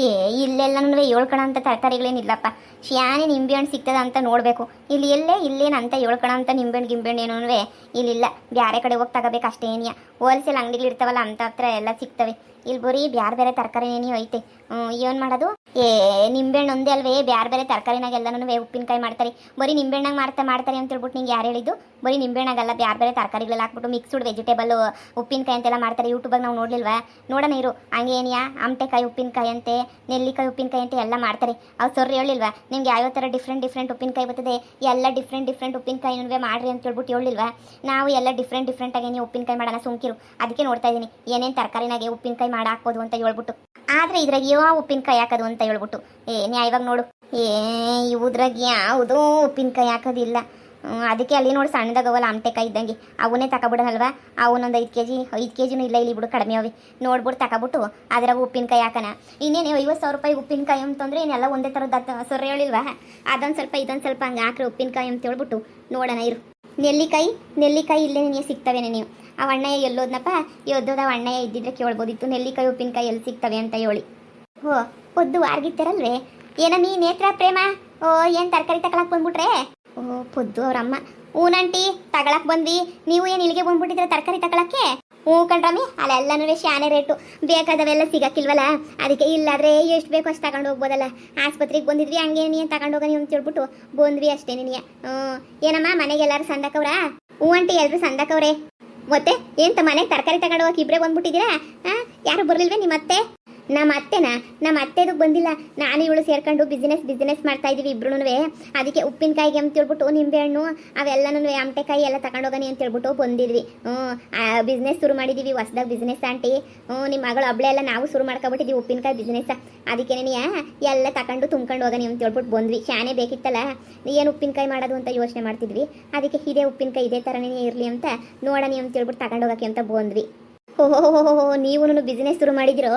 ಏ ಇಲ್ಲೆಲ್ಲನೂ ಹೇಳ್ಕೊಳ ಅಂತ ತರಕಾರಿಗಳೇನಿಲ್ಲಪ್ಪ. ಶಿಯಾನೆ ನಿಂಬೆಹಣ್ಣು ಸಿಗ್ತದ ಅಂತ ನೋಡಬೇಕು. ಇಲ್ಲಿ ಎಲ್ಲೇ ಇಲ್ಲೇನು ಅಂತ ಹೇಳ್ಕೊಳ ಅಂತ ನಿಂಬೆಹಣ್ಣು ಗಿಂಬೆಹಣ್ಣು ಏನೂ ಇಲ್ಲಿಲ್ಲ. ಬೇರೆ ಕಡೆ ಹೋಗಿ ತಗೋಬೇಕು ಅಷ್ಟೇ. ಏನಿಯ ಹೋಲ್ಸೇಲ್ ಅಂಗಡಿಗಳು ಇರ್ತಾವಲ್ಲ ಅಂತ ಹತ್ರ ಎಲ್ಲ ಸಿಗ್ತವೆ. ಇಲ್ಲಿ ಬರೀ ಬೇರೆ ಬೇರೆ ತರಕಾರಿ ಏನಿ ಐತೆ. ಏನು ಮಾಡೋದು? ಏ ನಿಂಬೆಹಣ್ಣು ಒಂದೇ ಅಲ್ವೇ, ಬೇರೆ ಬೇರೆ ತರಕಾರಿನಾಗೆಲ್ಲನೂ ಉಪ್ಪಿನಕಾಯಿ ಮಾಡ್ತಾರೆ. ಬರೀ ನಿಂಬೆಹಣ್ಣಾಗ ಮಾಡ್ತಾರೆ ಅಂತ ಹೇಳ್ಬಿಟ್ಟು ನಿಂಗೆ ಯಾರು ಹೇಳಿದ್ದು? ಬರೀ ನಿಂಬೆಹಣ್ಣಾಗಲ್ಲ, ಬೇರೆ ಬೇರೆ ತರಕಾರಿಗಳೆಲ್ಲ ಹಾಕ್ಬಿಟ್ಟು ಮಿಕ್ಸ್ಡ್ ವೆಜಿಟೇಬಲ್ ಉಪ್ಪಿನಕಾಯಿ ಅಂತೆಲ್ಲ ಮಾಡ್ತಾರೆ. ಯೂಟ್ಯೂಬಾಗ ನಾವು ನೋಡಲಿಲ್ವಾ? ನೋಡೋಣ ಇರು. ಹಂಗೆ ಏನಿಯಾ ಆಮಟೆಕಾಯಿ ಉಪ್ಪಿನಕಾಯಿ ಅಂತೆ, ನೆಲ್ಲಿಕಾಯಿ ಉಪ್ಪಿನಕಾಯಿ ಅಂತ ಎಲ್ಲ ಮಾಡ್ತಾರೆ. ಅವ್ರು ಸರ್ ಹೇಳಿಲ್ವಾ ನಿಮ್ಗೆ ಯಾವ್ಯಾವ ಥರ ಡಿಫ್ರೆಂಟ್ ಉಪ್ಪಿನಕಾಯಿ ಬರ್ತದೆ, ಎಲ್ಲ ಡಿಫ್ರೆಂಟ್ ಉಪ್ಪಿನಕಾಯಿನೂ ಮಾಡ್ರಿ ಅಂತ ಹೇಳ್ಬಿಟ್ಟು ಹೇಳಿಲ್ವಾ? ನಾವು ಎಲ್ಲ ಡಿಫ್ರೆಂಟಾಗಿ ನೀವು ಉಪ್ಪಿನಕಾಯಿ ಮಾಡೋಣ ಸುಮ್ಕಿರು. ಅದಕ್ಕೆ ನೋಡ್ತಾ ಇದ್ದೀನಿ ಏನೇನು ತರಕಾರಿನಾಗೆ ಉಪ್ಪಿನಕಾಯಿ ಮಾಡಿ ಹಾಕ್ಬೋದು ಅಂತ ಹೇಳ್ಬಿಟ್ಟು. ಆದರೆ ಇದ್ರಾಗ ಯಾವ ಉಪ್ಪಿನಕಾಯಿ ಹಾಕೋದು ಅಂತ ಹೇಳ್ಬಿಟ್ಟು ನ್ಯಾಯವಾಗಿ ನೋಡು. ಇವುದ್ರಾಗ ಯಾವುದೂ ಉಪ್ಪಿನಕಾಯಿ ಹಾಕೋದಿಲ್ಲ. ಅದಕ್ಕೆ ಅಲ್ಲಿ ನೋಡಿ ಸಣ್ಣದಾಗವಲ್ಲ ಆಮಟೆಕಾಯಿ ಇದ್ದಂಗೆ ಅವನ್ನೇ ತಗೊಬಿಡೋಣಲ್ವಾ? ಅವನೊಂದು 5 ಕೆಜಿನೂ ಇಲ್ಲ ಇಲ್ಲಿ ಬಿಡು, ಕಡಿಮೆ ಅವೆ. ನೋಡ್ಬಿಟ್ಟು ತಗೊಬಿಟ್ಟು ಅದ್ರಾಗ ಉಪ್ಪಿನಕಾಯಿ ಹಾಕೋಣ. ಇನ್ನೇನು 50,000 ರೂಪಾಯಿ ಉಪ್ಪಿನಕಾಯಿ ಅಂತಂದರೆ ಇನ್ನೆಲ್ಲ ಒಂದೇ ಥರದ ಸೊರೆ ಹೇಳಿಲ್ವಾ? ಅದೊಂದು ಸ್ವಲ್ಪ ಇದೊಂದು ಸ್ವಲ್ಪ ಹಂಗೆ ಹಾಕ್ರಿ ಉಪ್ಪಿನಕಾಯಿ ಅಂತ ಹೇಳ್ಬಿಟ್ಟು ನೋಡೋಣ ಇರು. ನೆಲ್ಲಿಕಾಯಿ ಇಲ್ಲೇ ನಿನಗೆ ಸಿಗ್ತವೇನೆ. ನೀವು ಆ ಅಣ್ಣಯ್ಯ ಎಲ್ಲೋದ್ನಪ್ಪ? ಯೋದ್ದೋದ ಅಣ್ಣಯ್ಯ ಇದ್ದಿದ್ರೆ ಕೇಳ್ಬೋದಿತ್ತು ನೆಲ್ಲಿಕಾಯಿ ಉಪ್ಪಿನಕಾಯಿ ಎಲ್ಲಿ ಸಿಗ್ತವೆ ಅಂತ ಹೇಳಿ. ಪೊದ್ದು ವಾರ್ಗಿತ್ತಾರಲ್ವೇ ಏನಮ್ಮಿ ನೇತ್ರ ಪ್ರೇಮ? ಏನು ತರಕಾರಿ ತಗೊಳಕ್ಕೆ ಬಂದ್ಬಿಟ್ರೆ? ಪೊದ್ದು ಅವ್ರಮ್ಮ. ಊನಂಟಿ ತಗೊಳಕ್ ಬಂದ್ವಿ, ನೀವು ಏನು ಇಲ್ಲಿಗೆ ಬಂದ್ಬಿಟ್ಟಿದ್ರೆ ತರಕಾರಿ ತಗೊಳಕ್ಕೆ? ಕಣ್ರಮ್ಮಿ, ಅಲ್ಲೆಲ್ಲನೂ ಶಾನೆ ರೇಟು, ಬೇಕಾದವೆಲ್ಲ ಸಿಗಕ್ಕಿಲ್ವಲ್ಲ, ಅದಕ್ಕೆ ಇಲ್ಲಾದ್ರೆ ಎಷ್ಟು ಬೇಕೋ ಅಷ್ಟು ತಗೊಂಡು ಹೋಗ್ಬೋದಲ್ಲ. ಆಸ್ಪತ್ರೆಗೆ ಬಂದಿದ್ವಿ, ಹಂಗೆ ನೀನು ತಗೊಂಡು ಹೋಗೋಣ ಅಂತ ಹೇಳ್ಬಿಟ್ಟು ಬಂದ್ವಿ ಅಷ್ಟೇ. ನೀನು ಏನಮ್ಮ ಮನೆಗೆ ಎಲ್ಲರೂ ಸಂದಕವ್ರಾ? ಆಂಟಿ ಎಲ್ಲರೂ ಸಂದಕವ್ರೆ. ಮತ್ತೆ ಎಂತ ಮನೆಗೆ ತರಕಾರಿ ತಗೊಂಡು ಹೋಗಕ್ಕೆ ಇಬ್ಬರೇ ಬಂದ್ಬಿಟ್ಟಿದ್ದೀರಾ? ಯಾರು ಬರಲಿಲ್ವೇ ನಿಮ್ಮ ಅತ್ತೆ? ನಮ್ಮ ಅತ್ತೆದು ಬಂದಿಲ್ಲ. ನಾನು ಇವಳು ಸೇರ್ಕೊಂಡು ಬಿಸ್ನೆಸ್ ಮಾಡ್ತಾ ಇದೀವಿ ಇಬ್ರು. ಅದಕ್ಕೆ ಉಪ್ಪಿನಕಾಯಿಗೆ ಅಂತ ಹೇಳ್ಬಿಟ್ಟು ನಿಂಬೆಹಣ್ಣು ಅವೆಲ್ಲನೂ ಆಮಟೆಕಾಯಿ ಎಲ್ಲ ತಗೊಂಡೋಗನಿ ಅಂತ ಹೇಳ್ಬಿಟ್ಟು ಬಂದಿದ್ವಿ. ಬಿಸ್ನೆಸ್ ಶುರು ಮಾಡಿದೀವಿ, ಹೊಸದಾಗಿ ಬಿಸ್ನೆಸ್ ಆಂಟಿ. ನಿಮ್ಮ ಮಗಳು ಹಬ್ಳೆ ಎಲ್ಲ ನಾವು ಶುರು ಮಾಡ್ಕೊಬಿಟ್ಟಿದ್ದೀವಿ ಉಪ್ಪಿನಕಾಯಿ ಬಿಸ್ನೆಸ್. ಅದಕ್ಕೆ ಎಲ್ಲ ತಗೊಂಡು ತುಂಬ್ಕೊಂಡು ಹೋಗನಿ ಅಂತ ಹೇಳ್ಬಿಟ್ಟು ಬಂದ್ವಿ. ಶಾನೆ ಬೇಕಿತ್ತಲ್ಲ, ಏನು ಉಪ್ಪಿನಕಾಯಿ ಮಾಡೋದು ಅಂತ ಯೋಚನೆ ಮಾಡ್ತಿದ್ವಿ. ಅದಕ್ಕೆ ಇದೇ ಉಪ್ಪಿನಕಾಯಿ ಇದೇ ಥರನೇ ಇರಲಿ ಅಂತ ನೋಡನಿ ಅಂತ ಹೇಳ್ಬಿಟ್ಟು ತಗೊಂಡೋಗಕ್ಕೆ ಅಂತ ಬಂದ್ವಿ. ಓಹೋ, ನೀವು ಬಿಸ್ನೆಸ್ ಶುರು ಮಾಡಿದಿರೋ?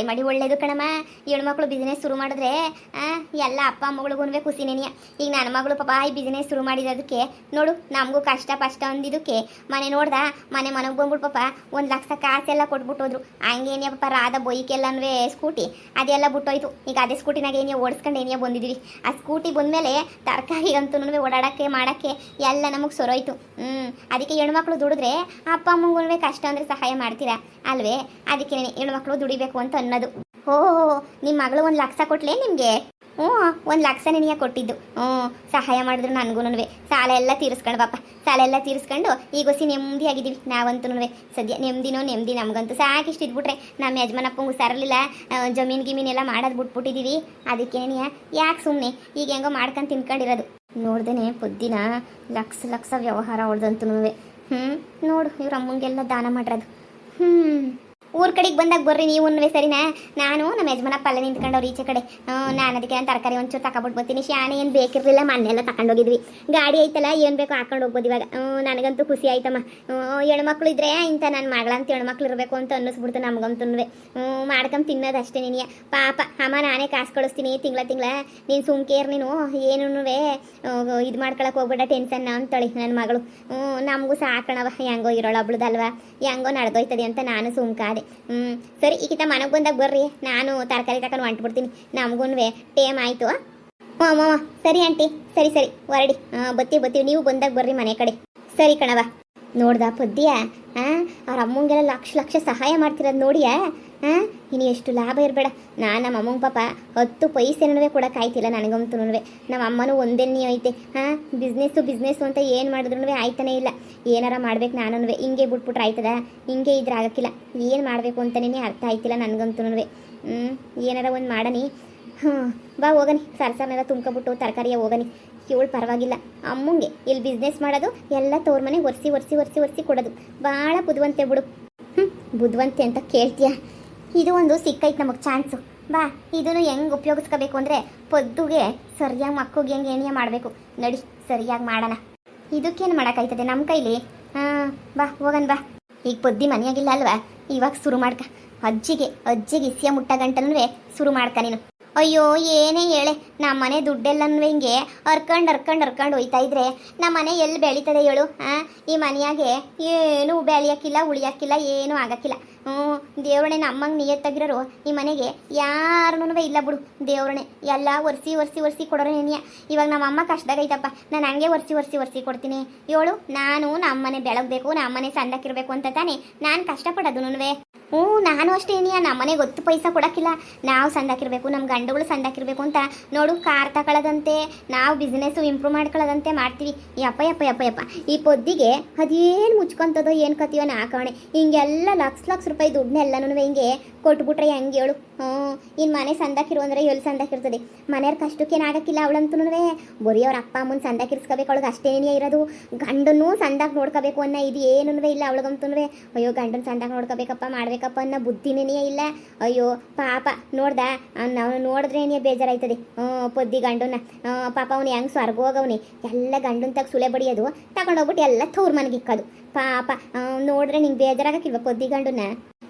ಮಾಡಿ ಒಳ್ಳೇದು ಕಣಮ್ಮ. ಹೆಣ್ಮಕ್ಳು ಬಿಸ್ನೆಸ್ ಶುರು ಮಾಡಿದ್ರೆ ಎಲ್ಲ ಅಪ್ಪ ಅಮ್ಮಗಳಿಗೂ ಖುಷಿನೇನಿಯ. ಈಗ ನನ್ನ ಮಗಳು ಪಾಪ ಈ ಬಿಸ್ನೆಸ್ ಶುರು ಮಾಡಿರೋದಕ್ಕೆ ನೋಡು, ನಮಗೂ ಕಷ್ಟ ಅಂದಿದ್ದಕ್ಕೆ ಮನೆಗೆ ಬಂದ್ಬಿಟ್ಟು ಪಾಪ 1 ಲಕ್ಷ ಕಾಸೆಲ್ಲ ಕೊಟ್ಬಿಟ್ಟು ಹೋದ್ರು. ಹಂಗೇನಿಯ ಪಾಪ ರಾಧ ಬೊಯ್ಕೆಲ್ಲನೂ ಸ್ಕೂಟಿ ಅದೆಲ್ಲ ಬಿಟ್ಟೋಯ್ತು. ಈಗ ಅದೇ ಸ್ಕೂಟಿನಾಗ ಓಡಿಸ್ಕೊಂಡು ಬಂದಿದ್ದೀವಿ. ಆ ಸ್ಕೂಟಿ ಬಂದಮೇಲೆ ತರಕಾರಿಗಂತೂ ಓಡಾಡೋಕ್ಕೆ ಮಾಡೋಕ್ಕೆ ಎಲ್ಲ ನಮಗೆ ಸೊರೋಯ್ತು. ಅದಕ್ಕೆ ಹೆಣ್ಮಕ್ಳು ದುಡಿದ್ರೆ ಅಪ್ಪ ಅಮ್ಮಗೂ ಕಷ್ಟ ಅಂದರೆ ಸಹಾಯ ಮಾಡ್ತೀರಾ ಅಲ್ವೇ? ಅದಕ್ಕೆ ಹೆಣ್ಮಕ್ಳು ದುಡಿಬೇಕು ಅಂತ ಅನ್ನೋದು. ನಿಮ್ಮ ಮಗಳು 1 ಲಕ್ಷ ಕೊಟ್ಲೇ ನಿಮಗೆ? 1 ಲಕ್ಷ ನಿನಗೆ ಕೊಟ್ಟಿದ್ದು. ಸಹಾಯ ಮಾಡಿದ್ರು ನನಗೂ. ಸಾಲ ಎಲ್ಲ ತೀರಿಸ್ಕೊಂಡು ಪಾಪ, ಸಾಲ ಎಲ್ಲ ತೀರಿಸ್ಕೊಂಡು ಈಗ ಹೊಸಿ ನೆಮ್ಮದಿ ಆಗಿದ್ದೀವಿ ನಾವಂತೂ. ಸದ್ಯ ನೆಮ್ಮದಿ ನಮಗಂತೂ ಸಾಕಿಷ್ಟು ಇದ್ಬಿಟ್ರೆ. ನಮ್ಮ ಯಜಮಾನಪ್ಪಂಗೂ ಸರಲಿಲ್ಲ, ಜಮೀನೆಲ್ಲ ಮಾಡೋದು ಬಿಟ್ಬಿಟ್ಟಿದ್ದೀವಿ. ಅದಕ್ಕೆ ಯಾಕೆ ಸುಮ್ಮನೆ ಈಗ ಹೆಂಗೋ ಮಾಡ್ಕೊಂಡು ತಿನ್ಕೊಂಡಿರೋದು. ನೋಡ್ದೇನೆ ಪೊದ್ದಿನ ಲಕ್ಷ ವ್ಯವಹಾರ ಅವಳ್ದಂತೂ. ನೋಡು ಇವ್ರ ಅಮ್ಮಂಗೆಲ್ಲ ದಾನ ಮಾಡಿರೋದು. ಊರ ಕಡೆಗೆ ಬಂದಾಗ ಬರ್ರಿ ನೀವು ಸರಿನಾ? ನಾನು ನಮ್ಮ ಯಜಮಾನಪ್ಪ ಅಲ್ಲೇ ನಿಂತ್ಕೊಂಡವ್ರು ಈಚೆ ಕಡೆ. ನಾನು ಅದಕ್ಕೆ ನಾನು ತರಕಾರಿ ಒಂಚೂರು ತಗೊಬಿಟ್ಟು ಬರ್ತೀನಿ. ಶಾನೆ ಏನು ಬೇಕಿರಲಿಲ್ಲ, ಮನೆಯೆಲ್ಲ ತಗೊಂಡೋಗಿದ್ವಿ. ಗಾಡಿ ಐತಲ್ಲ, ಏನು ಬೇಕೋ ಹಾಕೊಂಡು ಹೋಗ್ಬೋದು ಇವಾಗ. ನನಗಂತೂ ಖುಷಿ ಆಯ್ತಮ್ಮ. ಹೆಣ್ಮಕ್ಳು ಇದ್ರೆ ಇಂಥ ನನ್ನ ಮಗಳಂತ ಹೆಣ್ಮಕ್ಳು ಇರಬೇಕು ಅಂತ ಅನ್ನಿಸ್ಬಿಡ್ತು ನಮಗಂತೂ. ಮಾಡ್ಕೊಂಡು ತಿನ್ನೋದು ಅಷ್ಟೇ. ನೀನು ಪಾಪ ಅಮ್ಮ ನಾನೇ ಕಾಸು ಕಳಿಸ್ತೀನಿ ತಿಂಗಳ ನೀನು ಸುಮ್ಕೇರ್, ನೀನು ಏನೂ ಇದು ಮಾಡ್ಕೊಳಕ್ಕೆ ಹೋಗ್ಬೇಡ ಟೆನ್ಷನ್ ಅಂತೇಳಿ ನನ್ನ ಮಗಳು. ನಮಗೂ ಸಾಕಣವ, ಹೆಂಗೋ ಇರೋಳಬ್ಳದಲ್ವ, ಹೆಂಗೋ ನಡೆದೋಯ್ತದೆ ಅಂತ ನಾನು ಸುಮ್ಕಾದೆ. ಸರಿ, ಈಗಿತ ಮನೆಗೆ ಬಂದಾಗ ಬರ್ರಿ, ನಾನು ತರಕಾರಿ ತಗೊಂಡು ಹೊಂಟ್ಬಿಡ್ತೀನಿ. ನಮಗೂ ಟೇಮ್ ಆಯಿತು. ಸರಿ ಆಂಟಿ, ಸರಿ ಹೊರಡಿ. ಬತ್ತೀವಿ, ನೀವು ಬಂದಾಗ ಬರ್ರಿ ಮನೆ ಕಡೆ. ಸರಿ ಕಣವ. ನೋಡ್ದ ಪದ್ಯ ಅವ್ರ ಅಮ್ಮಂಗೆಲ್ಲ ಲಕ್ಷ ಸಹಾಯ ಮಾಡ್ತಿರೋದು ನೋಡಿಯಾ? ಇನ್ನು ಎಷ್ಟು ಲಾಭ ಇರಬೇಡ. ನಮ್ಮ ಅಮ್ಮಂಗೆ ಪಾಪ 10 ಪೈಸೆನೂ ಕೊಡೋಕ್ಕಾಯ್ತಿಲ್ಲ ನನಗಂತೂ. ನಮ್ಮ ಅಮ್ಮನೂ ಒಂದೇನೇ ಐತೆ. ಬಿಸ್ನೆಸ್ಸು ಅಂತ ಏನು ಮಾಡಿದ್ರು ಆಯ್ತಾನೇ ಇಲ್ಲ. ಏನಾರ ಮಾಡ್ಬೇಕು ನಾನು. ಹಿಂಗೆ ಬಿಟ್ಬಿಟ್ರೆ ಆಯ್ತದ? ಹಿಂಗೆ ಇದ್ರೆ ಆಗೋಕ್ಕಿಲ್ಲ. ಏನು ಮಾಡಬೇಕು ಅಂತಲೇ ಅರ್ಥ ಆಯ್ತಿಲ್ಲ ನನಗಂತೂ. ಏನಾರ ಒಂದು ಮಾಡನಿ. ಬಾ ಹೋಗನಿ, ಸರ್ಸನೆಲ್ಲ ತುಂಬ್ಕೊಬಿಟ್ಟು ತರಕಾರಿಯ ಹೋಗನಿ. ಇವಳು ಪರವಾಗಿಲ್ಲ, ಅಮ್ಮಂಗೆ ಇಲ್ಲಿ ಬಿಸ್ನೆಸ್ ಮಾಡೋದು ಎಲ್ಲ ತೋರ್ ಮನೆಗೆ ಒರೆಸಿ ಕೊಡೋದು. ಭಾಳ ಬುದ್ಧಿವಂತೆ ಬಿಡು. ಬುದ್ಧಿವಂತೆ ಅಂತ ಕೇಳ್ತೀಯ? ಇದು ಒಂದು ಸಿಕ್ಕೈತೆ ನಮಗೆ ಚಾನ್ಸು. ಬಾ, ಇದನ್ನು ಹೆಂಗೆ ಉಪಯೋಗಿಸ್ಕೋಬೇಕು ಅಂದರೆ ಪೊದ್ದುಗೆ ಸರಿಯಾಗಿ ಮಕ್ಕಳಿಗೆ ಹೆಂಗೆ ಏನಿಯ ಮಾಡಬೇಕು. ನಡಿ ಸರಿಯಾಗಿ ಮಾಡೋಣ. ಇದಕ್ಕೇನು ಮಾಡೋಕ್ಕಾಯ್ತದೆ ನಮ್ಮ ಕೈಲಿ? ಬಾ ಹೋಗನ್ ಬಾ. ಈಗ ಪೊದ್ದಿ ಮನೆಯಾಗಿಲ್ಲ ಅಲ್ವಾ, ಇವಾಗ ಶುರು ಮಾಡ್ಕ. ಅಜ್ಜಿಗೆ ಇಸಿಯ ಮುಟ್ಟ ಗಂಟನೂ ಶುರು ಮಾಡ್ಕ ನೀನು. ಅಯ್ಯೋ ಏನೇ ಹೇಳೆ, ನಮ್ಮ ಮನೆ ದುಡ್ಡೆಲ್ಲನೂ ಹಿಂಗೆ ಹರ್ಕೊಂಡು ಹೋಯ್ತಾ ಇದ್ರೆ ನಮ್ಮ ಮನೆ ಎಲ್ಲಿ ಬೆಳೀತದೆ ಹೇಳು? ಈ ಮನೆಯಾಗೆ ಏನು ಬೆಳೆಯೋಕ್ಕಿಲ್ಲ, ಉಳಿಯೋಕ್ಕಿಲ್ಲ, ಏನೂ ಆಗೋಕ್ಕಿಲ್ಲ. ದೇವ್ರಣೆ ನಮ್ಮಂಗೆ ನಿಯತ್ತಾಗಿರೋರು ಈ ಮನೆಗೆ ಯಾರನ್ನೂ ಇಲ್ಲ ಬಿಡು. ದೇವ್ರಣೆ ಎಲ್ಲ ಒರೆಸಿ ಕೊಡೋರು ನೆನೆಯ. ಇವಾಗ ನಮ್ಮಮ್ಮ ಕಷ್ಟದಾಗ ಐತಪ್ಪ, ನಾನು ಹಂಗೆ ಒರೆಸಿ ಕೊಡ್ತೀನಿ. ಏಳು ನಾನು ನಮ್ಮನೆ ಬೆಳಗ್ಬೇಕು, ನಮ್ಮನೆ ಸಂದಕ್ಕಿರ್ಬೇಕು ಅಂತ ತಾನೇ ನಾನು ಕಷ್ಟಪಡೋದು. ನಾನು ಅಷ್ಟೇ ಏನಿಯ, ನಮ್ಮನೆ ಗೊತ್ತು ಪೈಸಾ ಕೊಡೋಕ್ಕಿಲ್ಲ. ನಾವು ಸಂದಾಕಿರ್ಬೇಕು, ನಮ್ಮ ಗಂಡುಗಳು ಸಂದಾಕಿರ್ಬೇಕು ಅಂತ ನೋಡು ಕಾರ್ ತಗೊಳ್ಳೋದಂತೆ, ನಾವು ಬಿಸ್ನೆಸ್ಸು ಇಂಪ್ರೂವ್ ಮಾಡ್ಕೊಳ್ಳೋದಂತೆ ಮಾಡ್ತೀವಿ. ಯಪ್ಪ ಈ ಪೊದ್ದಿಗೆ ಅದೇನು ಮುಚ್ಕೊಂತದೋ ಏನು ಕತೀವೋ ನಾಕವಣೆ. ಹಿಂಗೆಲ್ಲ ಲಕ್ಷ ರೂಪಾಯಿ ದುಡ್ಡನ್ನೆಲ್ಲನೂ ಹಿಂಗೆ ಕೊಟ್ಬಿಟ್ರೆ ಹೆಂಗೆ ಹೇಳು? ಇನ್ನು ಮನೆ ಸಂದಾಕಿರು ಅಂದರೆ ಎಲ್ಲಿ ಸಂದಾಕಿರ್ತದೆ? ಮನೆಯವ್ರ ಕಷ್ಟಕ್ಕೇನು ಆಗಕ್ಕಿಲ್ಲ. ಅವಳಂತೂ ಬರೀ ಅವ್ರ ಅಪ್ಪ ಅಮ್ಮನ ಸಂದಾಕಿರ್ಸ್ಕೋಬೇಕು, ಅವಳಿಗೆ ಅಷ್ಟೇನೇ ಇರೋದು. ಗಂಡನ್ನು ಸಂದಾಕ್ ನೋಡ್ಕೋಬೇಕು ಅನ್ನೋ ಇದು ಏನೂ ಇಲ್ಲ ಅವಳಿಗಂತೂ. ಅಯ್ಯೋ ಗಂಡನ ಸಂದಾಕ್ ನೋಡ್ಕೋಬೇಕಪ್ಪ ಮಾಡ್ಬೇಕಪ್ಪ ಅನ್ನೋ ಬುದ್ಧಿನೇ ಇಲ್ಲ. ಅಯ್ಯೋ ಪಾಪ ನೋಡ್ದ, ನಾವು ನೋಡಿದ್ರೇನೇ ಬೇಜಾರಾಯ್ತದೆ. ಪೊದ್ದಿ ಗಂಡನ ಪಾಪ ಅವ್ನು ಹೆಂಗೆ ಸ್ವರ್ಗ ಹೋಗವ್ನಿ. ಎಲ್ಲ ಗಂಡನ ತಗ ಸುಳೆ ಬಡಿಯೋದು, ತಗೊಂಡೋಗ್ಬಿಟ್ಟು ಎಲ್ಲ ತವ್ರ ಮನೆಗೆ ಇಕ್ಕೋದು. ಪಾಪ ನೋಡ್ರೆ ನಿಂಗೆ ಬೇಜಾರಾಗಕ್ಕಿಲ್ವ ಪೊದ್ದಿ ಗಂಡನ?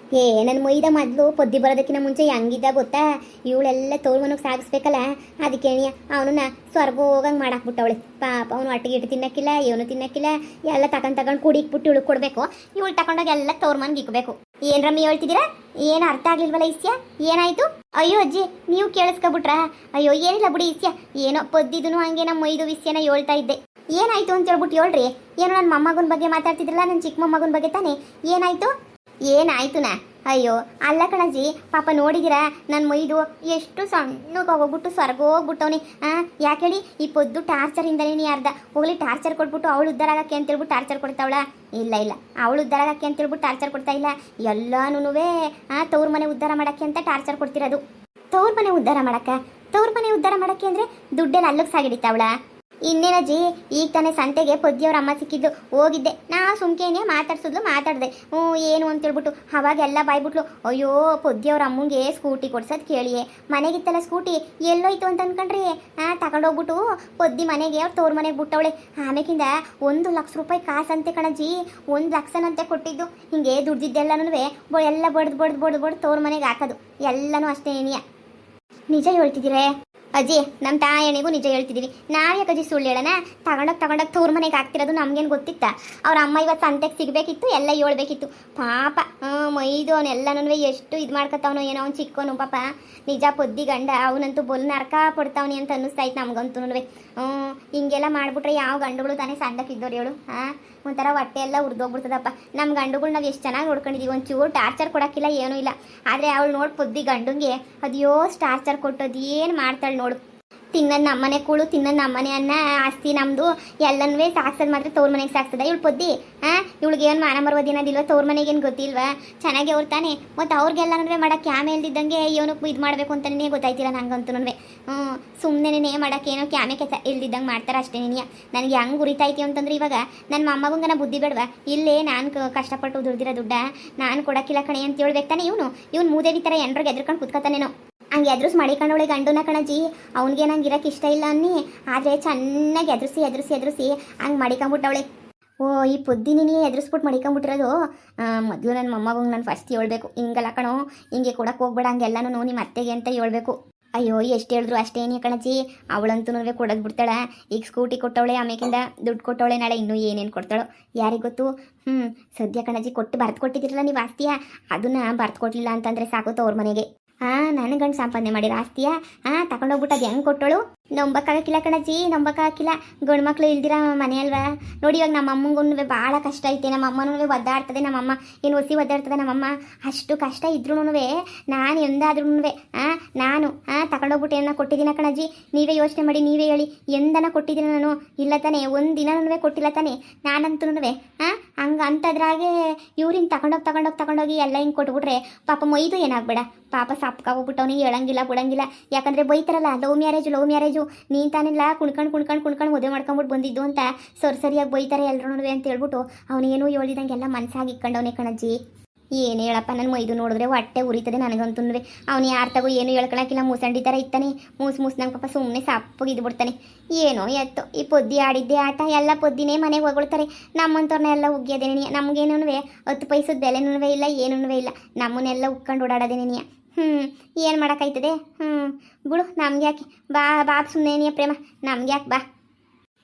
ನನ್ನ ಮೊಯ್ದ ಮೊದಲು ಪೊದ್ದಿ ಬರೋದಕ್ಕಿಂತ ಮುಂಚೆ ಹೆಂಗಿದ್ದ ಗೊತ್ತಾ? ಇವಳೆಲ್ಲ ತವ್ರ ಮನೆಗೆ ಸಾಗಿಸ್ಬೇಕಲ್ಲ, ಅದಕ್ಕೆ ಅವನನ್ನ ಸ್ವರ್ಗ ಹೋಗಂಗೆ ಮಾಡಾಕ್ಬಿಟ್ಟವಳೆ. ಪಾಪ ಅವನು ಒಟ್ಟಿಗೆ ಇಟ್ಟು ತಿನ್ನಕ್ಕಿಲ್ಲ, ಇವನು ತಿನ್ನಕ್ಕಿಲ್ಲ, ಎಲ್ಲ ತಗೊಂಡು ಕುಡಿಕ್ಬಿಟ್ಟು ಇವಳು ಕೊಡಬೇಕು. ಇವಳು ತಗೊಂಡೋಗಿ ಎಲ್ಲ ತವ್ರ ಮನೆಗೆ ಇಕ್ಬೇಕು. ಏನು ರಮ್ಮಿ ಹೇಳ್ತಿದ್ದೀರಾ? ಏನು ಅರ್ಥ ಆಗ್ಲಿಲ್ವಲ್ಲ ಇಸ್ಯ? ಏನಾಯ್ತು? ಅಯ್ಯೋ ಅಜ್ಜಿ ನೀವು ಕೇಳಿಸ್ಕೊಬಿಟ್ರಾ? ಅಯ್ಯೋ ಏನಿಲ್ಲ ಬಿಡಿ ಇಸ್ಯ, ಏನೋ ಪೊದ್ದಿದನು ಹಂಗೆ ನಮ್ಮ ಮೊಯ್ದು ವಿಷಯನ ಹೇಳ್ತಾ ಇದ್ದೆ. ಏನಾಯ್ತು ಅಂತ ಹೇಳ್ಬಿಟ್ಟು ಹೇಳ್ರಿ. ಏನೋ ನನ್ನ ಮೊಮ್ಮಗನ ಬಗ್ಗೆ ಮಾತಾಡ್ತಿದ್ರಲ್ಲ, ನನ್ನ ಚಿಕ್ಕ ಮೊಮ್ಮಗನ ಬಗ್ಗೆ ತಾನೇ. ಏನಾಯ್ತುನಾ? ಅಯ್ಯೋ ಅಲ್ಲ ಕಣಜ್ಜಿ, ಪಾಪ ನೋಡಿದಿರಾ ನನ್ನ ಮೊಯ್ದು ಎಷ್ಟು ಸಣ್ಣಗೆ ಹೋಗ್ಬಿಟ್ಟು ಸ್ವರ್ಗ ಹೋಗ್ಬಿಟ್ಟವನಿ. ಯಾಕೆ ಹೇಳಿ? ಈ ಪೊದ್ದು ಟಾರ್ಚರಿಂದನೇ ಅರ್ಧ ಹೋಗ್ಲಿ ಟಾರ್ಚರ್ ಕೊಟ್ಬಿಟ್ಟು ಅವಳು ಉದ್ಧಾರ ಆಗಕ್ಕೆ ಅಂತೇಳ್ಬಿಟ್ಟು ಟಾರ್ಚರ್ ಕೊಡ್ತಾವಳ? ಇಲ್ಲ ಅವಳು ಉದ್ಧಾರ ಆಗಕ್ಕೆ ಅಂತೇಳ್ಬಿಟ್ಟು ಟಾರ್ಚರ್ ಕೊಡ್ತಾ ಇಲ್ಲ. ಎಲ್ಲನೂ ತವ್ರ ಮನೆ ಉದ್ಧಾರ ಮಾಡೋಕ್ಕೆ ಅಂತ ಟಾರ್ಚರ್ ಕೊಡ್ತಿರೋದು. ತವ್ರ ಮನೆ ಉದ್ಧಾರ ಮಾಡೋಕ್ಕೆ ಅಂದರೆ ದುಡ್ಡೆಲ್ಲ ಅಲ್ಲಿಗೆ ಸಾಗಿಡಿತಾವಳ? ಇನ್ನೇನಜ್ಜಿ, ಈಗ ತಾನೇ ಸಂತೆಗೆ ಪೊದ್ದಿಯವ್ರ ಅಮ್ಮ ಸಿಕ್ಕಿದ್ದು, ಹೋಗಿದ್ದೆ. ನಾ ಸುಮ್ಕೇನೆ ಮಾತಾಡಿದೆ. ಏನು ಅಂತೇಳ್ಬಿಟ್ಟು ಅವಾಗೆಲ್ಲ ಬಾಯ್ಬಿಟ್ಲು. ಅಯ್ಯೋ ಪೊದ್ದಿಯವ್ರ ಅಮ್ಮಂಗೆ ಸ್ಕೂಟಿ ಕೊಡ್ಸೋದು ಕೇಳಿಯೇ, ಮನೆಗಿತ್ತಲ್ಲ ಸ್ಕೂಟಿ ಎಲ್ಲೋಯ್ತು ಅಂತ ಅನ್ಕೊಂಡ್ರಿ. ತಗೊಂಡೋಗ್ಬಿಟ್ಟು ಪೊದ್ದಿ ಮನೆಗೆ ಅವ್ರು ತವ್ರ ಮನೆಗೆ ಬಿಟ್ಟವಳೆ. ಆಮೇಕಿಂದ 1 ಲಕ್ಷ ರೂಪಾಯಿ ಕಾಸಂತೆ ಕಣಜ್ಜಿ, 1 ಲಕ್ಷನಂತೆ ಕೊಟ್ಟಿದ್ದು. ಹಿಂಗೆ ದುಡ್ದಿದ್ದೆಲ್ಲನೂ ಎಲ್ಲ ಬಡ್ದು ತವ್ರ ಮನೆಗೆ ಹಾಕೋದು. ಎಲ್ಲನೂ ಅಷ್ಟೇ ಏನಿಯ. ನಿಜ ಹೇಳ್ತಿದ್ದೀರೇ ಅಜ್ಜಿ? ನಮ್ಮ ತಾಯಣಿಗೂ ನಿಜ ಹೇಳ್ತಿದ್ದೀವಿ. ನಾವ್ಯಾಕೆ ಅಜ್ಜಿ ಸುಳ್ಳು ಹೇಳೋಣ? ತಗೊಂಡೋಗಿ ತವ್ರ ಮನೆಗೆ ಹಾಕ್ತಿರೋದು ನಮ್ಗೇನು ಗೊತ್ತಿತ್ತ? ಅವ್ರ ಅಮ್ಮ ಇವತ್ತು ಸಂತೆಗೆ ಸಿಗಬೇಕಿತ್ತು, ಎಲ್ಲ ಹೇಳ್ಬೇಕಿತ್ತು. ಪಾಪ ಮೈದು ಅವನೆಲ್ಲನೂ ಎಷ್ಟು ಇದು ಮಾಡ್ಕೊತಾವನೋ ಏನೋ. ಅವ್ನು ಚಿಕ್ಕೋನು ಪಾಪ. ನಿಜ ಪೊದ್ದಿ ಗಂಡ ಅವನಂತೂ ಬೊಲ್ ನರ್ಕ ಪಡ್ತಾವನಿ ಅಂತ ಅನ್ನಿಸ್ತಾ ಇತ್ತು ನಮ್ಗಂತೂ. ಹಿಂಗೆಲ್ಲ ಮಾಡಿಬಿಟ್ರೆ ಯಾವ ಗಂಡುಗಳು ತಾನೇ ಸಂದಕ್ಕಿದ್ದವ್ರು ಹೇಳು? ಒಂಥರ ಹೊಟ್ಟೆ ಎಲ್ಲ ಉರ್ದೋಗ್ಬಿಡ್ತದಪ್ಪ. ನಮ್ಮ ಗಂಡುಗಳು ನಾವು ಎಷ್ಟು ಚೆನ್ನಾಗಿ ನೋಡ್ಕೊಂಡಿದ್ದೀವಿ, ಒಂಚೂರು ಟಾರ್ಚರ್ ಕೊಡೋಕ್ಕಿಲ್ಲ, ಏನೂ ಇಲ್ಲ. ಆದರೆ ಅವಳು ನೋಡಿ ಪೊದ್ದಿ ಗಂಡಂಗೆ ಅದ್ಯೋ ಟಾರ್ಚರ್ ಕೊಟ್ಟೋದು ಏನು ಮಾಡ್ತಾಳೆ ನೋಡು. ತಿನ್ನೋದು ನಮ್ಮನೆ ಕೂಳು, ತಿನ್ನೋದು ನಮ್ಮನೆ ಅನ್ನ, ಆಸ್ತಿ ನಮ್ಮದು ಎಲ್ಲನೂ ಸಾಕ್ಸೋದು ಮಾತ್ರ ತವ್ರ ಮನೆಗೆ ಸಾಕ್ಸದ ಇವಳು ಪೊದ್ದಿ? ಇವಳಿಗೆ ಏನು ಮಾನ ಮರವದಿನೋದಿಲ್ವ? ತವ್ರ ಮನೆಗೇನು ಗೊತ್ತಿಲ್ವಾ? ಚೆನ್ನಾಗಿ ಅವ್ರು ತಾನೆ. ಮತ್ತು ಅವ್ರಿಗೆಲ್ಲನೂ ಮಾಡೋಕ್ಕೆ ಕ್ಯಾಮೆ ಇಲ್ದಿದ್ದಂಗೆ ಏನಕ್ಕೆ ಇದು ಮಾಡಬೇಕು ಅಂತಲೇ ಗೊತ್ತಾಯ್ತಿಲ್ಲ ನಂಗಂತೂ. ಸುಮ್ಮನೆ ಮಾಡೋಕ್ಕೆ ಏನೋ ಕ್ಯಾಮೆ ಇಲ್ದಿದ್ದಂಗೆ ಮಾಡ್ತಾರೆ ಅಷ್ಟೇ. ನನಗೆ ಹೆಂಗೆ ಉರಿತಾಯ್ತಿ ಅಂತಂದ್ರೆ ಇವಾಗ ನನ್ನ ಮೊಮ್ಮಗಂಗನ ಬುದ್ಧಿ ಬೇಡವಾ? ಇಲ್ಲೇ ನಾನು ಕಷ್ಟಪಟ್ಟು ದುಡ್ದಿರೋ ದುಡ್ಡ ನಾನು ಕೊಡೋಕ್ಕಿಲ್ಲ ಕಣೆ ಅಂತ ಹೇಳ್ಬೇಕು ತಾನೆ. ಇವನು ಮೂದೇವಿ ಥರ ಎಂಡ್ರಿಗೆ ಎದ್ರಕೊಂಡು ಕುತ್ಕೊತಾನೇನೋ. ಹಂಗೆ ಎದುರಿಸಿ ಮಡಿಕೊಂಡವಳೆ ಗಂಡುನ ಕಣಜ್ಜಿ. ಅವ್ನಿಗೆ ನಂಗೆ ಇರೋಕ್ಕೆ ಇಷ್ಟ ಇಲ್ಲ ಅನ್ನಿ, ಆದರೆ ಚೆನ್ನಾಗಿ ಎದುರಿಸಿ ಹಂಗೆ ಮಡಿಕೊಂಬಿಟ್ಟವಳೆ. ಈ ಪೊದ್ದಿನೇ ಎದುರಿಸ್ಬಿಟ್ಟು ಮಡಿಕೊಂಬಿಟ್ಟಿರೋದು. ಮೊದಲು ನನ್ನ ಮೊಮ್ಮಗಂಗೆ ನಾನು ಫಸ್ಟ್ ಹೇಳ್ಬೇಕು, ಹಿಂಗಲ್ಲ ಕಣೋ, ಹಿಂಗೆ ಕೊಡಕ್ಕೆ ಹೋಗ್ಬೇಡ, ಹಂಗೆಲ್ಲನೂ ನಿಮ್ಮ ಅತ್ತೆಗೆ ಅಂತ ಹೇಳ್ಬೇಕು. ಅಯ್ಯೋ ಎಷ್ಟು ಹೇಳಿದ್ರು ಅಷ್ಟೇನೇ ಕಣಜ್ಜಿ, ಅವಳಂತೂ ಕೊಡೋದು ಬಿಡ್ತಾಳೆ. ಈಗ ಸ್ಕೂಟಿ ಕೊಟ್ಟವಳೆ, ಆಮೇಕಿಂದ ದುಡ್ಡು ಕೊಟ್ಟವಳೆ, ನಾಳೆ ಇನ್ನೂ ಏನೇನು ಕೊಡ್ತಾಳೋ ಯಾರಿಗೆ ಗೊತ್ತು. ಸದ್ಯ ಕಣಜ್ಜಿ ಬರ್ದು ಕೊಟ್ಟಿದ್ದೀರಲ್ಲ ನೀವು ಆಸ್ತಿಯ, ಅದನ್ನ ಬರ್ದು ಕೊಡಲಿಲ್ಲ ಅಂತಂದರೆ ಸಾಕು ತವ್ರ ಮನೆಗೆ. ನನ್ನ ಗಂಡು ಸಂಪಾದನೆ ಮಾಡಿರೋ ಆಸ್ತಿಯ ತಗೊಂಡೋಗ್ಬಿಟ್ಟು ಅದು ಹೆಂಗೆ ಕೊಟ್ಟೋಳು? ನಂಬಕ್ಕಾಗಕ್ಕಿಲ್ಲ ಕಣಜ್ಜಿ, ನಂಬಕ್ಕಾಗಿಲ್ಲ. ಗಂಡು ಮಕ್ಳು ಇಲ್ದಿರ ಮನೆ ಅಲ್ವಾ? ನೋಡಿ ಇವಾಗ ನಮ್ಮ ಅಮ್ಮಂಗೂ ಭಾಳ ಕಷ್ಟ ಐತೆ. ನಮ್ಮ ಅಮ್ಮನೂ ಒದ್ದಾಡ್ತದೆ. ನಮ್ಮಮ್ಮ ಏನು ಒದ್ದಾಡ್ತದೆ ನಮ್ಮಮ್ಮ. ಅಷ್ಟು ಕಷ್ಟ ಇದ್ರೂ ನಾನು ಎಂದಾದ್ರೂ ನಾನು ತಗೊಂಡೋಗ್ಬಿಟ್ಟು ಏನೋ ಕೊಟ್ಟಿದ್ದೀನ ಕಣಜ್ಜಿ? ನೀವೇ ಯೋಚನೆ ಮಾಡಿ, ನೀವೇ ಹೇಳಿ, ಎಂದನ ಕೊಟ್ಟಿದ್ದೀನಿ ನಾನು? ಇಲ್ಲ ತಾನೆ, ಒಂದು ದಿನನೂ ಕೊಟ್ಟಿಲ್ಲ ತಾನೆ ನಾನಂತೂ. ಹಂಗೆ ಅಂತದ್ರಾಗೆ ಇವ್ರಿನ ತಗೊಂಡೋಗಿ ಎಲ್ಲ ಹಿಂಗೆ ಕೊಟ್ಬಿಟ್ರೆ ಪಾಪ ಮೊಯ್ದು ಏನಾಗಬೇಡ. ಪಾಪ ಸಪ್ಕಾಗೋಗ್ಬಿಟ್ಟವನಿಗೆ ಹೇಳಂಗಿಲ್ಲ ಬಿಡಂಗಿಲ್ಲ. ಯಾಕಂದರೆ ಬೈತಾರಲ್ಲ, ಲವ್ ಮ್ಯಾರೇಜು ನೀನು ತಾನೆಲ್ಲ ಕುಣ್ಕೊಂಡು ಮದುವೆ ಮಾಡ್ಕೊಂಬಿಟ್ಟು ಬಂದಿದ್ದು ಅಂತ ಸರಿಯಾಗಿ ಬೈತಾರೆ ಎಲ್ಲರೂ ಅಂತ ಹೇಳ್ಬಿಟ್ಟು ಅವನೇನು ಹೇಳಿದಂಗೆಲ್ಲ ಮನಸ್ಸಾಗಿ ಇಕ್ಕೊಂಡವನೇ ಕಣಜ್ಜಿ. ಏನು ಹೇಳಪ್ಪ, ನನ್ನ ಮೈದು ನೋಡಿದ್ರೆ ಹೊಟ್ಟೆ ಉರಿತದೆ ನನಗಂತೂ. ಅವ್ನು ಯಾರು ತಗೋ ಏನು ಹೇಳ್ಕೊಳಕ್ಕಿಲ್ಲ, ಮೂಸಂಡಿ ಥರ ಇತ್ತಾನೆ. ಮೂಸು ನಂಗೆ ಪಾಪ ಸುಮ್ಮನೆ ಸಪ್ಪಗೆ ಇದ್ಬಿಡ್ತಾನೆ. ಏನೋ ಎತ್ತು ಈ ಪೊದ್ದಿ ಆಡಿದ್ದೆ ಆಟ. ಎಲ್ಲ ಪೊದ್ದಿನೇ ಮನೆಗೆ ಹೊಗಳ್ತಾರೆ. ನಮ್ಮಂಥವ್ರನ್ನ ಎಲ್ಲ ಉಗ್ಗಿಯೋದೇನೆ. ನಮಗೇನೂ 10 ಪೈಸದ ಬೆಲೆನೂ ಇಲ್ಲ, ಏನೂ ಇಲ್ಲ. ನಮ್ಮನ್ನೆಲ್ಲ ಉಕ್ಕೊಂಡು ಓಡಾಡೋದೇನೆ. ಏನು ಮಾಡೋಕ್ಕಾಯ್ತದೆ? ಬಿಡು, ನಮ್ಗೆ ಯಾಕೆ? ಬಾ ಸುಮ್ಮನೆ ಪ್ರೇಮ, ನಮ್ಗೆ ಯಾಕೆ ಬಾ.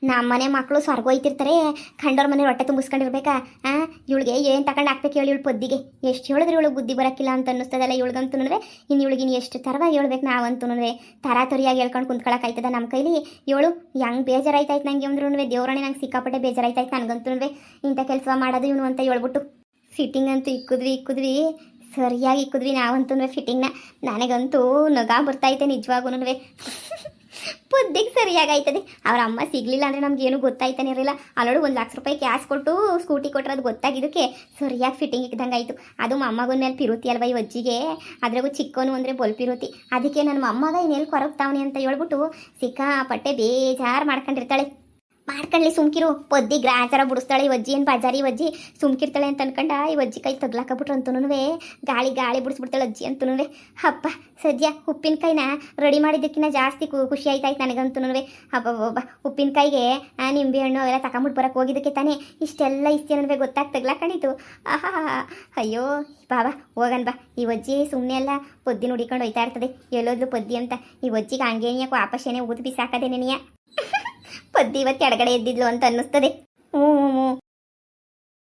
ನಮ್ಮನೆ ಮಕ್ಕಳು ಸ್ವರ್ಗ ಹೋಯ್ತಿರ್ತಾರೆ, ಕಂಡೋರ್ ಮನೆ ಹೊಟ್ಟೆ ತುಂಬಿಸ್ಕೊಂಡಿರ್ಬೇಕಾ? ಇವಳಿಗೆ ಏನು ತಗೊಂಡು ಹಾಕ್ಬೇಕು ಹೇಳಿ ಇವಳು ಪೊದ್ದಿಗೆ? ಎಷ್ಟು ಹೇಳಿದ್ರೆ ಇವಳು ಬುದ್ಧಿ ಬರೋಕ್ಕಿಲ್ಲ ಅಂತ ಅನ್ನಿಸ್ತದಲ್ಲ ಇವಳಿಗಂತೂ. ಇನ್ನು ಇವಳಿಗಿನ ಎಷ್ಟು ಥರವಾಗಿ ಹೇಳ್ಬೇಕು ನಾವಂತೂ. ತರಾತರಿಯಾಗಿ ಹೇಳ್ಕೊಂಡು ಕುಂತ್ಕೊಳಕ್ಕಾಯ್ತದ ನಮ್ಮ ಕೈಲಿ? ಇವಳು ಹೆಂಗೆ ಬೇಜಾರಾಯ್ತಾಯ್ತು ನನಗೆ ಅಂದ್ರೂ ದೇವರಾಣಿ ನಂಗೆ ಸಿಕ್ಕಾಪಟ್ಟೆ ಬೇಜಾರಾಯ್ತಾಯ್ತು ನನಗಂತೂ. ಇಂಥ ಕೆಲಸ ಮಾಡೋದು ಇವನು ಅಂತ ಹೇಳ್ಬಿಟ್ಟು ಫಿಟ್ಟಿಂಗ್ ಅಂತೂ ಇಕ್ಕಿದ್ವಿ ಸರಿಯಾಗಿ ಇಕ್ಕಿದ್ವಿ ನಾವಂತೂ ಫಿಟ್ಟಿಂಗ್ನ. ನನಗಂತೂ ನಗಾ ಬರ್ತೈತೆ ನಿಜವಾಗೂ. ಬುದ್ಧಿಗೆ ಸರಿಯಾಗೈತದೆ. ಅವ್ರ ಅಮ್ಮ ಸಿಗಲಿಲ್ಲ ಅಂದರೆ ನಮ್ಗೇನು ಗೊತ್ತಾಯ್ತಾನೆ ಇರಲಿಲ್ಲ. ಅಲ್ಲೋಡು 1,00,000 ರೂಪಾಯಿ ಕ್ಯಾಶ್ ಕೊಟ್ಟು ಸ್ಕೂಟಿ ಕೊಟ್ಟರೆ ಅದು ಗೊತ್ತಾಗಿದ್ದಕ್ಕೆ ಸರಿಯಾಗಿ ಫಿಟ್ಟಿಂಗ್ ಇಕ್ದಂಗೆ ಆಯಿತು. ಅದು ಅಮ್ಮಗನ ಮೇಲೆ ಪಿರುತಿ ಅಲ್ವ ಈ ಅಜ್ಜಿಗೆ, ಅದ್ರಾಗೂ ಚಿಕ್ಕವನು ಅಂದರೆ ಪಿರುತಿ. ಅದಕ್ಕೆ ನನ್ನ ಅಮ್ಮಗ ಇನ್ನೆಲ್ಲಿ ಕೊರಗ್ತಾವನೆ ಅಂತ ಹೇಳ್ಬಿಟ್ಟು ಸಿಕ್ಕಾಪಟ್ಟೆ ಬೇಜಾರು ಮಾಡ್ಕೊಂಡಿರ್ತಾಳೆ. ಮಾಡ್ಕೊಳ್ಳಿ ಸುಮ್ಕಿರು, ಪೊದ್ದಿ ಗ್ರಾಚಾರ ಬಿಡಿಸ್ತಾಳೆ ಈ ಅಜ್ಜಿ. ಏನು ಬಾಜಾರಿ ಅಜ್ಜಿ ಸುಮ್ಕಿರ್ತಾಳೆ ಅಂತ ಅನ್ಕೊಂಡ ಈ ಅಜ್ಜಿ ಕೈ ತಗ್ಲಾಕಬಿಟ್ರು ಅಂತೂ ಗಾಳಿ ಬಿಡಿಸ್ಬಿಡ್ತಾಳೆ ಅಜ್ಜಿ ಅಂತೂ. ಹಬ್ಬ ಸದ್ಯ ಉಪ್ಪಿನಕಾಯಿನ ರೆಡಿ ಮಾಡಿದ್ದಕ್ಕಿಂತ ಜಾಸ್ತಿ ಖುಷಿ ಆಯ್ತಾಯ್ತು ನನಗಂತೂ. ಹಬ್ಬ ಉಪ್ಪಿನಕಾಯಿಗೆ ನಿಂಬೆ ಹಣ್ಣು ಅವೆಲ್ಲ ತಗೊಂಬಿಟ್ಟು ಬರೋಕ್ಕೆ ಹೋಗಿದ್ದಕ್ಕೆ ತಾನೇ ಇಷ್ಟೆಲ್ಲ ಅನ್ನೋದೇ ಗೊತ್ತಾಗಿ ತಗ್ಲಾಕೊಂಡಿತ್ತು. ಆಹಾ ಅಯ್ಯೋ ಬಾಬಾ ಹೋಗನ್ ಬಾ. ಈ ಅಜ್ಜಿ ಸುಮ್ಮನೆ ಎಲ್ಲ ಪೊದ್ದಿ ನುಡಿಕೊಂಡು ಹೋಯ್ತಾ ಇರ್ತದೆ ಎಲ್ಲೋದ್ಲು ಪೊದ್ದಿ ಅಂತ. ಈ ಅಜ್ಜಿಗೆ ಹಂಗೇನಿಯಕ್ಕೆ ವಾಪಸ್ ಏನೇ ಊದು ಬಿಸಾಕದೆ ನೆನೆಯ ಪದ್ದಿ ಇವತ್ತು ಎಡಗಡೆ ಎದ್ದಿದ್ಲು ಅಂತ ಅನ್ನಿಸ್ತದೆ.